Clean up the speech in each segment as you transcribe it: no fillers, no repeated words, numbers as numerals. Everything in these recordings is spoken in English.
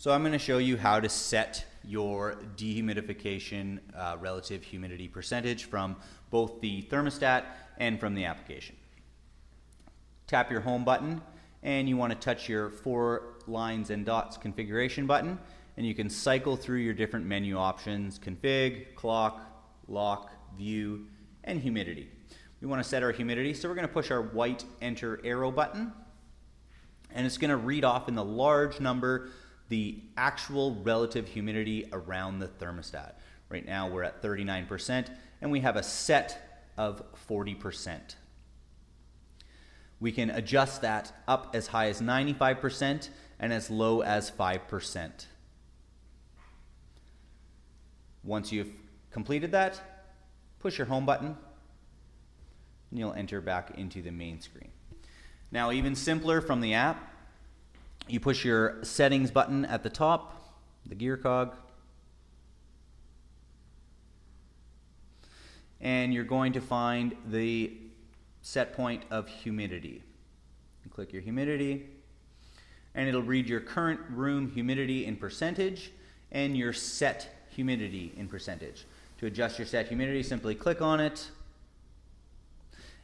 So I'm going to show you how to set your dehumidification relative humidity percentage from both the thermostat and from the application. Tap your home button and you want to touch your 4 lines and dots configuration button, and you can cycle through your different menu options: config, clock, lock, view, and humidity. We want to set our humidity, so we're going to push our white enter arrow button, and it's going to read off in the large number the actual relative humidity around the thermostat. Right now we're at 39% and we have a set of 40%. We can adjust that up as high as 95% and as low as 5%. Once you've completed that, push your home button and you'll enter back into the main screen. Now, even simpler from the app, you push your settings button at the top, the gear cog, and you're going to find the set point of humidity. You click your humidity, and it'll read your current room humidity in percentage and your set humidity in percentage. To adjust your set humidity, simply click on it,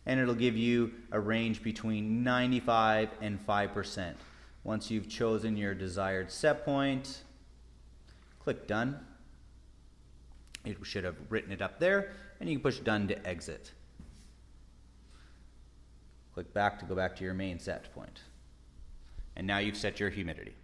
and it'll give you a range between 95 and 5%. Once you've chosen your desired set point, click Done. It should have written it up there, and you can push Done to exit. Click back to go back to your main set point. And now you've set your humidity.